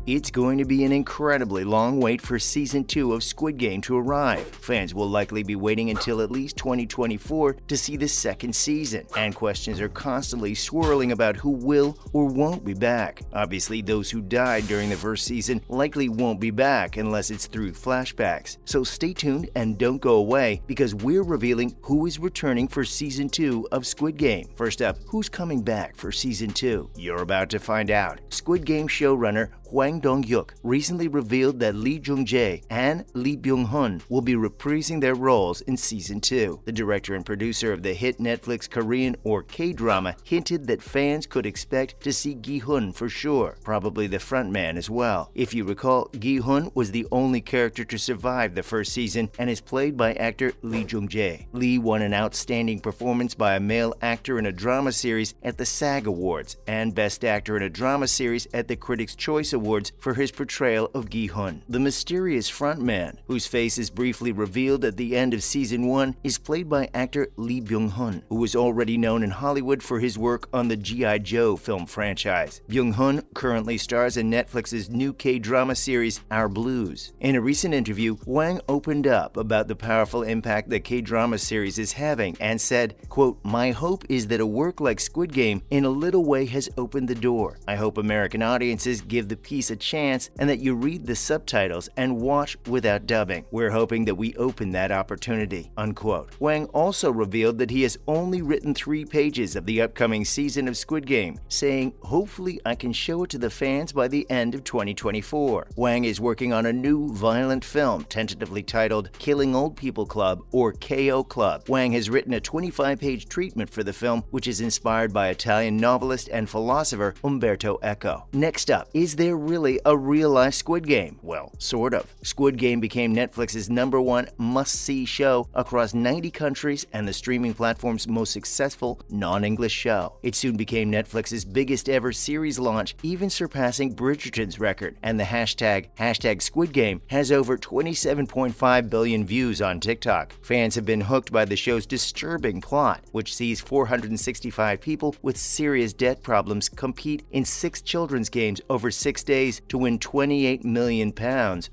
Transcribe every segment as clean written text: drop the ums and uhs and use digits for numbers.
It's going to be an incredibly long wait for Season 2 of Squid Game to arrive. Fans will likely be waiting until at least 2024 to see the second season, and questions are constantly swirling about who will or won't be back. Obviously, those who died during the first season likely won't be back unless it's through flashbacks. So stay tuned and don't go away, because we're revealing who is returning for Season 2 of Squid Game. First up, who's coming back for Season 2? You're about to find out. Squid Game showrunner Hwang Dong-hyuk recently revealed that Lee Jung-jae and Lee Byung-hun will be reprising their roles in Season 2. The director and producer of the hit Netflix Korean or K-drama hinted that fans could expect to see Gi-hun for sure, probably the frontman as well. If you recall, Gi-hun was the only character to survive the first season and is played by actor Lee Jung-jae. Lee won an outstanding performance by a male actor in a drama series at the SAG Awards and Best Actor in a Drama Series at the Critics' Choice Awards for his portrayal of Gi-hun. The mysterious frontman, whose face is briefly revealed at the end of Season 1, is played by actor Lee Byung-hun, who is already known in Hollywood for his work on the G.I Joe film franchise. Byung-hun currently stars in Netflix's new K-drama series Our Blues. In a recent interview, Hwang opened up about the powerful impact the K-drama series is having and said, quote, "My hope is that a work like Squid Game in a little way has opened the door. I hope American audiences give the piece a chance and that you read the subtitles and watch without dubbing. We're hoping that we open that opportunity," unquote. Hwang also revealed that he has only written 3 pages of the upcoming season of Squid Game, saying, "Hopefully I can show it to the fans by the end of 2024. Hwang is working on a new violent film tentatively titled Killing Old People Club or KO Club. Hwang has written a 25-page treatment for the film, which is inspired by Italian novelist and philosopher Umberto Eco. Next up, is there really a real-life Squid Game? Well, sort of. Squid Game became Netflix's #1 must-see show across 90 countries and the streaming platform's most successful non-English show. It soon became Netflix's biggest ever series launch, even surpassing Bridgerton's record, and the hashtag Squid Game has over 27.5 billion views on TikTok. Fans have been hooked by the show's disturbing plot, which sees 465 people with serious debt problems compete in 6 children's games over 6 days to win £28 million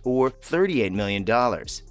or $38 million.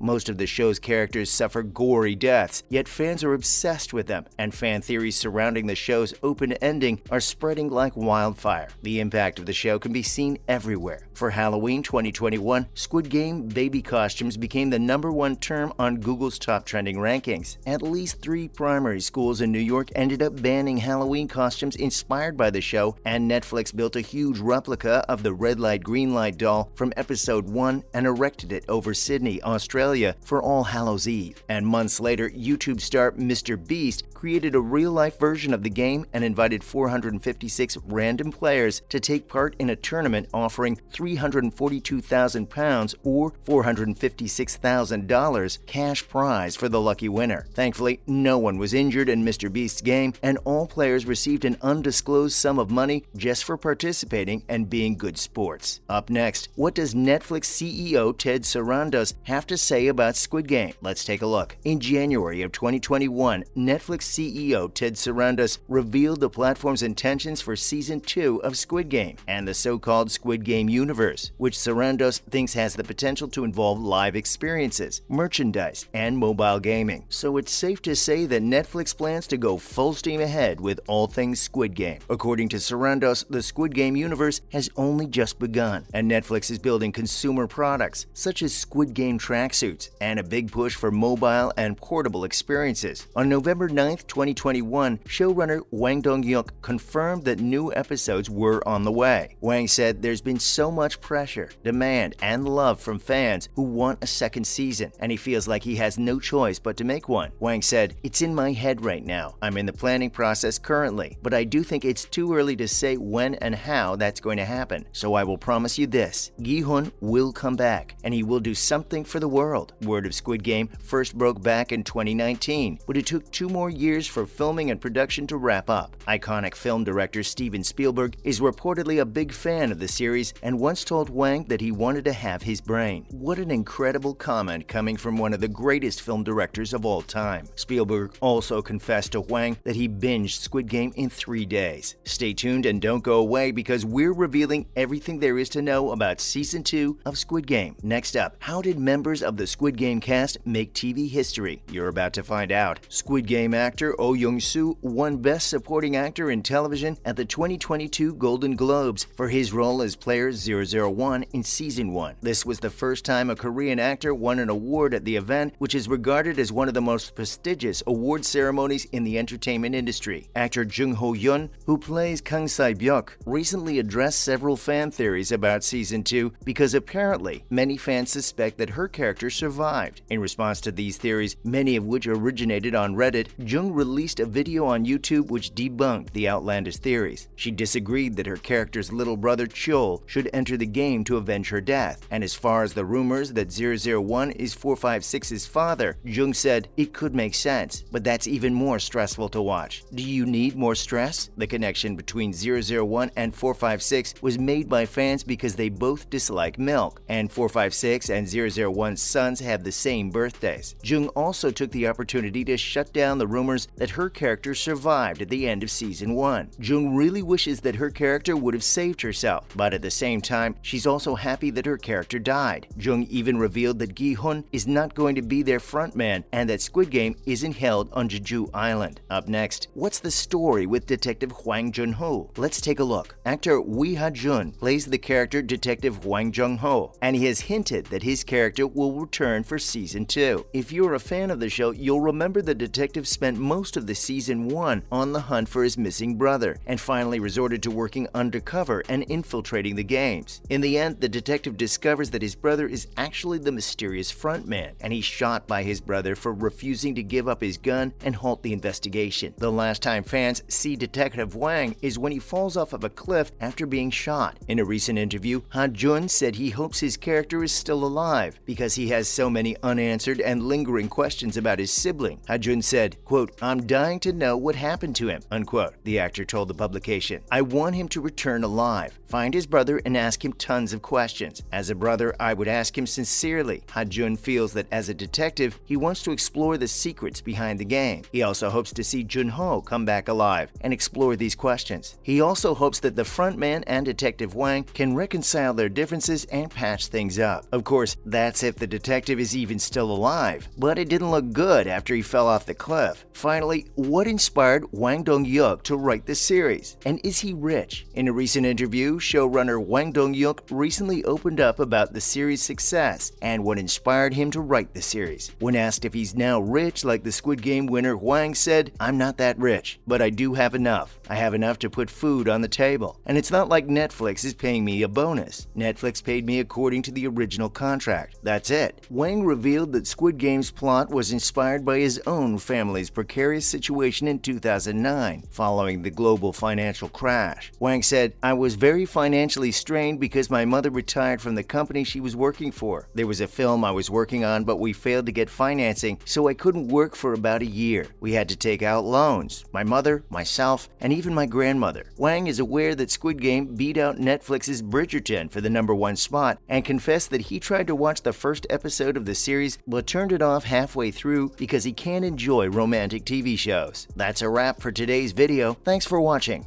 Most of the show's characters suffer gory deaths, yet fans are obsessed with them, and fan theories surrounding the show's open ending are spreading like wildfire. The impact of the show can be seen everywhere. For Halloween 2021, Squid Game baby costumes became the #1 term on Google's top trending rankings. At least 3 primary schools in New York ended up banning Halloween costumes inspired by the show, and Netflix built a huge replica of the red light green light doll from episode 1 and erected it over Sydney, Australia for All Hallows Eve. And months later, YouTube star Mr. Beast created a real-life version of the game and invited 456 random players to take part in a tournament offering £342,000 or $456,000 cash prize for the lucky winner. Thankfully, no one was injured in Mr. Beast's game, and all players received an undisclosed sum of money just for participating and being good sports. Up next, what does Netflix CEO Ted Sarandos have to say about Squid Game? Let's take a look. In January of 2021, Netflix CEO Ted Sarandos revealed the platform's intentions for Season 2 of Squid Game and the so-called Squid Game universe, which Sarandos thinks has the potential to involve live experiences, merchandise, and mobile gaming. So it's safe to say that Netflix plans to go full steam ahead with all things Squid Game. According to Sarandos, the Squid Game universe has only just begun, and Netflix is building consumer products such as Squid Game tracksuits and a big push for mobile and portable experiences. On November 9th, 2021, showrunner Hwang Dong-hyuk confirmed that new episodes were on the way. Hwang said there's been so much pressure, demand, and love from fans who want a second season, and he feels like he has no choice but to make one. Hwang said, "It's in my head right now. I'm in the planning process currently, but I do think it's too early to say when and how that's going to happen. So I will promise you this, Gi-hun will come back, and he will do something for the world." Word of Squid Game first broke back in 2019, but it took 2 more years for filming and production to wrap up. Iconic film director Steven Spielberg is reportedly a big fan of the series, and once once told Hwang that he wanted to have his brain. What an incredible comment coming from one of the greatest film directors of all time. Spielberg also confessed to Hwang that he binged Squid Game in 3 days. Stay tuned and don't go away because we're revealing everything there is to know about Season 2 of Squid Game. Next up, how did members of the Squid Game cast make TV history? You're about to find out. Squid Game actor Oh Young-soo won Best Supporting Actor in Television at the 2022 Golden Globes for his role as Player 001 in Season 1. This was the first time a Korean actor won an award at the event, which is regarded as one of the most prestigious award ceremonies in the entertainment industry. Actor Jung Ho-yeon, who plays Kang Sae-byuk, recently addressed several fan theories about Season 2 because apparently many fans suspect that her character survived. In response to these theories, many of which originated on Reddit, Jung released a video on YouTube which debunked the outlandish theories. She disagreed that her character's little brother Chol should enter the game to avenge her death, and as far as the rumors that 001 is 456's father, Jung said it could make sense, but that's even more stressful to watch. Do you need more stress? The connection between 001 and 456 was made by fans because they both dislike milk, and 456 and 001's sons have the same birthdays. Jung also took the opportunity to shut down the rumors that her character survived at the end of Season 1. Jung really wishes that her character would have saved herself, but at the same time, she's also happy that her character died. Jung even revealed that Gi-hun is not going to be their frontman and that Squid Game isn't held on Jeju Island. Up next, what's the story with Detective Hwang Jun-ho? Let's take a look. Actor Lee Ha-jun plays the character Detective Hwang Jung-ho, and he has hinted that his character will return for Season 2. If you're a fan of the show, you'll remember the detective spent most of the Season 1 on the hunt for his missing brother, and finally resorted to working undercover and infiltrating the games. In the end, the detective discovers that his brother is actually the mysterious frontman, and he's shot by his brother for refusing to give up his gun and halt the investigation. The last time fans see Detective Hwang is when he falls off of a cliff after being shot. In a recent interview, Ha-jun said he hopes his character is still alive because he has so many unanswered and lingering questions about his sibling. Ha-jun said, quote, "I'm dying to know what happened to him," unquote. The actor told the publication, "I want him to return alive, find his brother and ask him tons of questions. As a brother, I would ask him sincerely." Ha-jun feels that as a detective, he wants to explore the secrets behind the game. He also hopes to see Jun-ho come back alive and explore these questions. He also hopes that the frontman and Detective Hwang can reconcile their differences and patch things up. Of course, that's if the detective is even still alive, but it didn't look good after he fell off the cliff. Finally, what inspired Hwang Dong-hyuk to write the series? And is he rich? In a recent interview, showrunner Hwang Dong-hyuk recently opened up about the series' success and what inspired him to write the series. When asked if he's now rich like the Squid Game winner, Hwang said, "I'm not that rich, but I do have enough. I have enough to put food on the table. And it's not like Netflix is paying me a bonus. Netflix paid me according to the original contract. That's it." Hwang revealed that Squid Game's plot was inspired by his own family's precarious situation in 2009, following the global financial crash. Hwang said, "I was very financially strained because my mother retired from the company she was working for. There was a film I was working on, but we failed to get financing, so I couldn't work for about a year. We had to take out loans. My mother, myself, and even my grandmother." Hwang is aware that Squid Game beat out Netflix's Bridgerton for the #1 spot and confessed that he tried to watch the first episode of the series but turned it off halfway through because he can't enjoy romantic TV shows. That's a wrap for today's video. Thanks for watching.